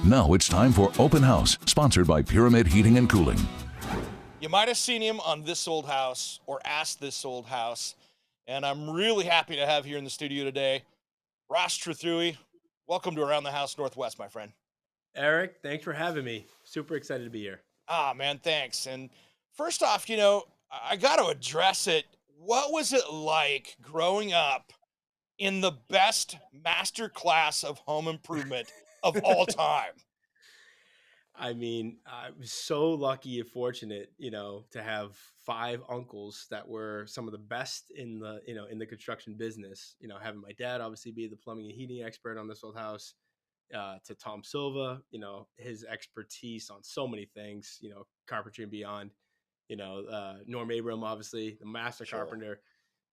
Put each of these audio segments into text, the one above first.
Now it's time for Open House, sponsored by Pyramid Heating and Cooling. You might have seen him on This Old House or Ask This Old House, and I'm really happy to have here in the studio today, Ross Trethewey. Welcome to Around the House Northwest, my friend. Eric, thanks for having me. Super excited to be here. Man, thanks. And first off, I got to address it. What was it like growing up in the best master class of home improvement of all time? I mean, I was so lucky and fortunate, to have five uncles that were some of the best in the construction business. Having my dad obviously be the plumbing and heating expert on This Old House, to Tom Silva, his expertise on so many things, carpentry and beyond. Norm Abram, obviously the master Sure. carpenter,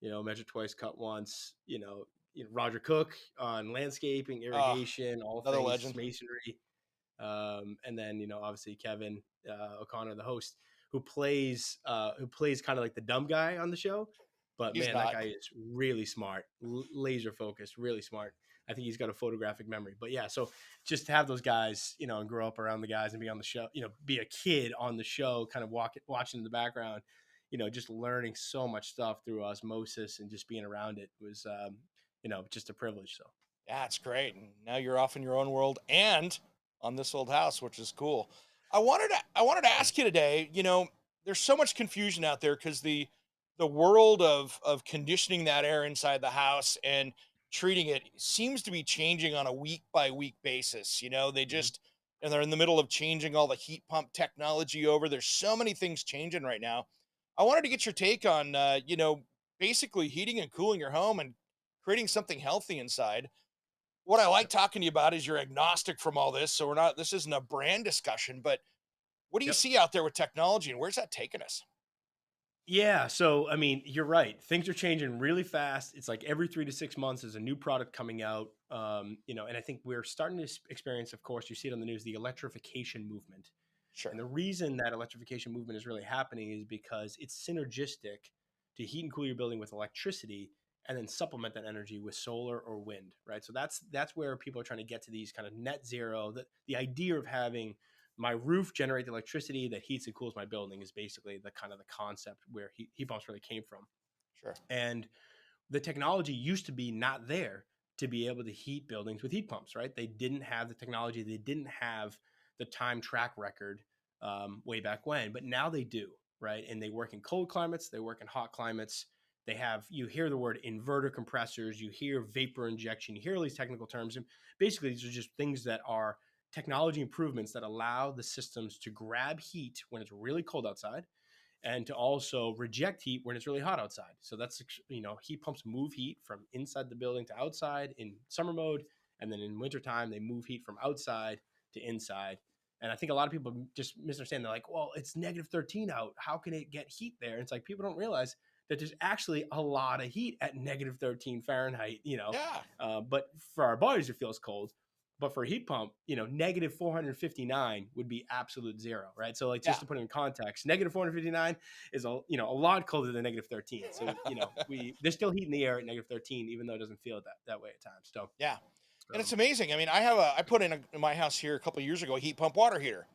measure twice, cut once. Roger Cook on landscaping, irrigation, all another things legend. masonry. And then obviously Kevin O'Connor, the host, who plays kind of like the dumb guy on the show, but He's man, not. that guy is really smart, laser focused, really smart. I think he's got a photographic memory. But yeah, so just to have those guys, and grow up around the guys and be on the show, be a kid on the show, kind of watching in the background, just learning so much stuff through osmosis and just being around it was, just a privilege. So Yeah, it's great. And now you're off in your own world and on This Old House, which is cool. I wanted to ask you today, there's so much confusion out there because the world of conditioning that air inside the house and treating it seems to be changing on a week by week basis. They Mhm. just and they're in the middle of changing all the heat pump technology over. There's so many things changing right now. I wanted to get your take on basically heating and cooling your home and creating something healthy inside. What I like Yep. talking to you about is you're agnostic from all this. So this isn't a brand discussion, but what do you Yep. see out there with technology and where's that taking us? Yeah, so I mean, you're right. Things are changing really fast. It's like every 3 to 6 months there's a new product coming out. And I think we're starting to experience, of course, you see it on the news, the electrification movement. Sure. And the reason that electrification movement is really happening is because it's synergistic to heat and cool your building with electricity and then supplement that energy with solar or wind, right? So that's where people are trying to get to these kind of net zero. The idea of having my roof generate the electricity that heats and cools my building is basically the kind of the concept where heat pumps really came from. Sure. And the technology used to be not there to be able to heat buildings with heat pumps, right? They didn't have the technology. They didn't have the time track record way back when, but now they do, right? And they work in cold climates. They work in hot climates. You hear the word inverter compressors, you hear vapor injection, you hear all these technical terms. And basically, these are just things that are technology improvements that allow the systems to grab heat when it's really cold outside and to also reject heat when it's really hot outside. So that's, heat pumps move heat from inside the building to outside in summer mode. And then in wintertime, they move heat from outside to inside. And I think a lot of people just misunderstand. They're like, well, it's negative 13 out. How can it get heat there? And it's like, people don't realize that there's actually a lot of heat at negative 13 Fahrenheit, Yeah. but for our bodies, it feels cold. But for a heat pump, negative 459 would be absolute zero, right? So like, Yeah. just to put it in context, negative 459 is a lot colder than negative 13. So, there's still heat in the air at negative 13, even though it doesn't feel that way at times. So, Yeah. And it's amazing. I mean, I put in my house here a couple of years ago, a heat pump water heater.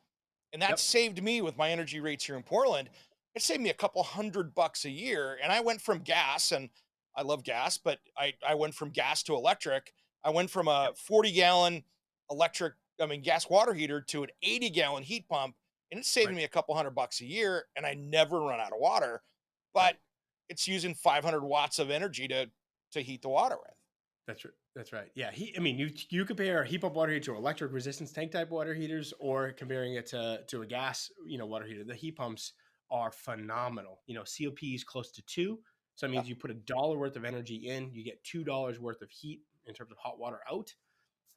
And that yep, saved me with my energy rates here in Portland. It saved me a couple $100 a year. And I went from gas, and I love gas, but I went from gas to electric. I went from a yep, 40-gallon gas water heater to an 80-gallon heat pump. And it's saving right, me a couple $100 a year. And I never run out of water, but right. it's using 500 watts of energy to heat the water with. That's right. That's right. Yeah. You compare a heat pump water heater to electric resistance tank type water heaters, or comparing it to a gas, water heater. The heat pumps are phenomenal. COP is close to 2. So it Yeah. means you put $1 worth of energy in, you get $2 worth of heat in terms of hot water out.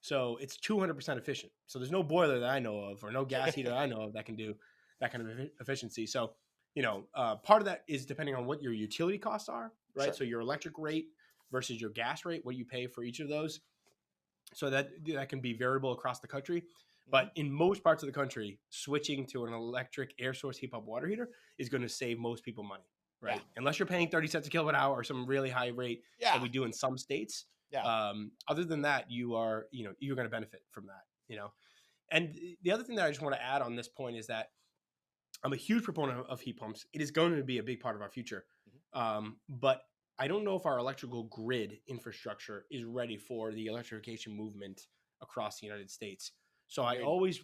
So it's 200% efficient. So there's no boiler that I know of, or no gas heater I know of that can do that kind of efficiency. So, part of that is depending on what your utility costs are, right? Sure. So your electric rate versus your gas rate, what you pay for each of those. So that can be variable across the country. Mhm. But in most parts of the country, switching to an electric air source heat pump water heater is going to save most people money, Yeah. right? Unless you're paying 30 cents a kilowatt hour or some really high rate that Yeah. we do in some states. Yeah. Other than that, you're going to benefit from that, And the other thing that I just want to add on this point is that I'm a huge proponent of heat pumps. It is going to be a big part of our future. But I don't know if our electrical grid infrastructure is ready for the electrification movement across the United States. So I Agreed.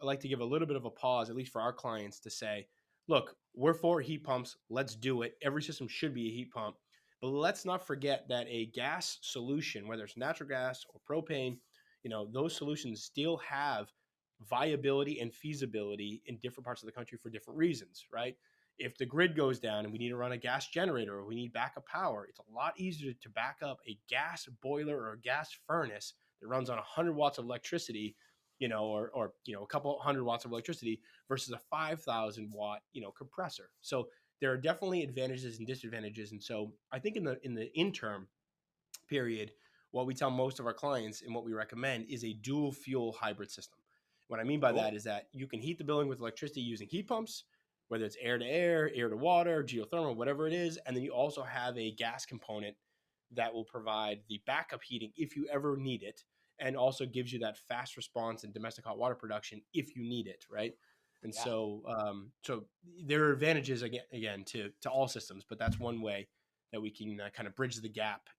like to give a little bit of a pause, at least for our clients, to say, look, we're for heat pumps. Let's do it. Every system should be a heat pump. But let's not forget that a gas solution, whether it's natural gas or propane, those solutions still have viability and feasibility in different parts of the country for different reasons, right? If the grid goes down and we need to run a gas generator or we need backup power, it's a lot easier to back up a gas boiler or a gas furnace that runs on 100 watts of electricity, or a couple hundred watts of electricity versus a 5,000 watt, compressor. So there are definitely advantages and disadvantages. And so I think in the interim period, what we tell most of our clients and what we recommend is a dual fuel hybrid system. What I mean by Cool. that is that you can heat the building with electricity using heat pumps, whether it's air to air, air to water, geothermal, whatever it is. And then you also have a gas component that will provide the backup heating if you ever need it, and also gives you that fast response and domestic hot water production if you need it, right? And Yeah. so there are advantages again to all systems, but that's one way that we can kind of bridge the gap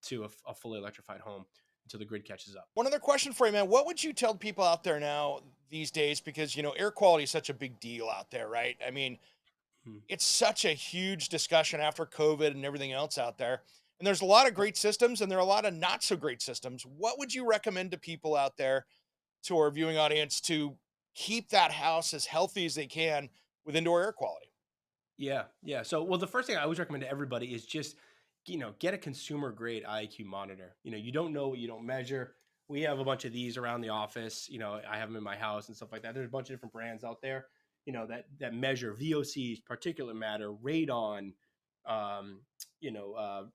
to a fully electrified home until the grid catches up. One other question for you, man. What would you tell people out there now these days? Because, air quality is such a big deal out there, right? I mean, Hmm. it's such a huge discussion after COVID and everything else out there. And there's a lot of great systems and there are a lot of not so great systems. What would you recommend to people out there, to our viewing audience, to keep that house as healthy as they can with indoor air quality? Yeah, yeah. So, well, the first thing I always recommend to everybody is just, get a consumer grade IAQ monitor. You don't know what you don't measure. We have a bunch of these around the office. I have them in my house and stuff like that. There's a bunch of different brands out there, that measure VOCs, particulate matter, radon, um,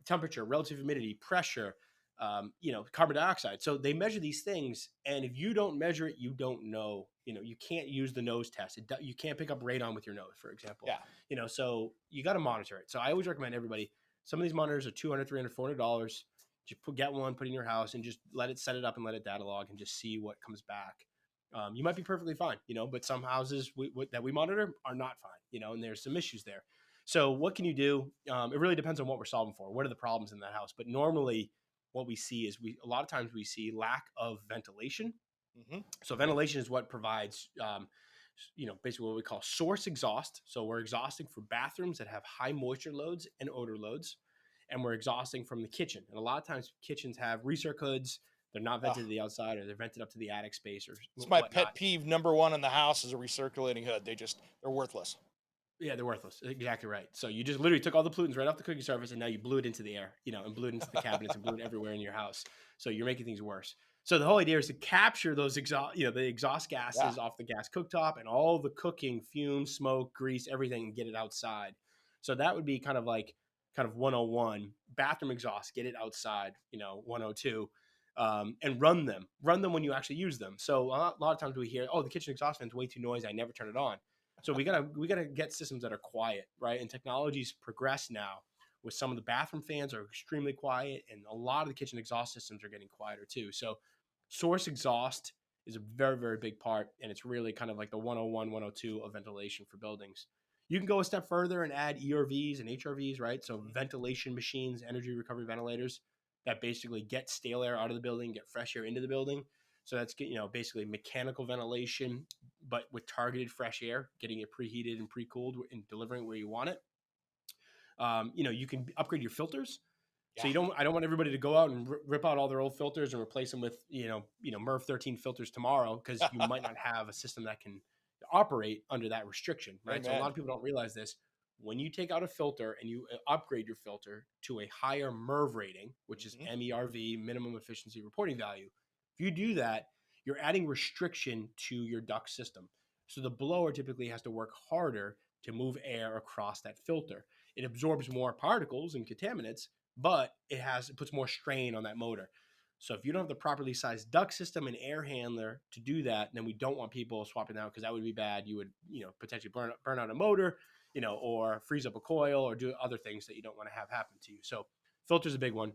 temperature, relative humidity, pressure, carbon dioxide. So they measure these things, and if you don't measure it, you don't know. You can't use the nose test. You can't pick up radon with your nose, for example. Yeah. So you got to monitor it. So I always recommend everybody. Some of these monitors are $200, $300, $400. Just get one, put it in your house, and just set it up and let it data log and just see what comes back. You might be perfectly fine, but some houses that we monitor are not fine, and there's some issues there. So what can you do? It really depends on what we're solving for. What are the problems in that house? But normally, what we see is a lot of times we see lack of ventilation. Mm-hmm. So ventilation is what provides, basically what we call source exhaust. So we're exhausting for bathrooms that have high moisture loads and odor loads, and we're exhausting from the kitchen. And a lot of times kitchens have recirc hoods. They're not vented to the outside, or they're vented up to the attic space, or It's my whatnot. pet peeve number one in the house is a recirculating hood. They're worthless. Yeah, they're worthless. Exactly right. So you just literally took all the pollutants right off the cooking surface, and now you blew it into the air, and blew it into the cabinets and blew it everywhere in your house. So you're making things worse. So the whole idea is to capture those the exhaust gases off the gas cooktop and all the cooking fumes, smoke, grease, everything, and get it outside. So that would be kind of 101 bathroom exhaust, get it outside, 102, and run them when you actually use them. So a lot of times we hear, oh, the kitchen exhaust fan's way too noisy, I never turn it on. So we gotta get systems that are quiet, right? And technology's progressed now, with some of the bathroom fans are extremely quiet, and a lot of the kitchen exhaust systems are getting quieter too. So source exhaust is a very, very big part, and it's really kind of like the 101, 102 of ventilation for buildings. You can go a step further and add ERVs and HRVs, right? So ventilation machines, energy recovery ventilators that basically get stale air out of the building, get fresh air into the building. So that's basically mechanical ventilation, but with targeted fresh air, getting it preheated and pre-cooled and delivering it where you want it. You can upgrade your filters. So I don't want everybody to go out and rip out all their old filters and replace them with MERV 13 filters tomorrow, because you might not have a system that can operate under that restriction, right? Amen. So a lot of people don't realize this. When you take out a filter and you upgrade your filter to a higher MERV rating, which is MERV, minimum efficiency reporting value, if you do that, you're adding restriction to your duct system. So the blower typically has to work harder to move air across that filter. It absorbs more particles and contaminants, but it puts more strain on that motor. So if you don't have the properly sized duct system and air handler to do that, then we don't want people swapping out, because that would be bad. You would, potentially burn out a motor, or freeze up a coil, or do other things that you don't want to have happen to you. So filter's a big one.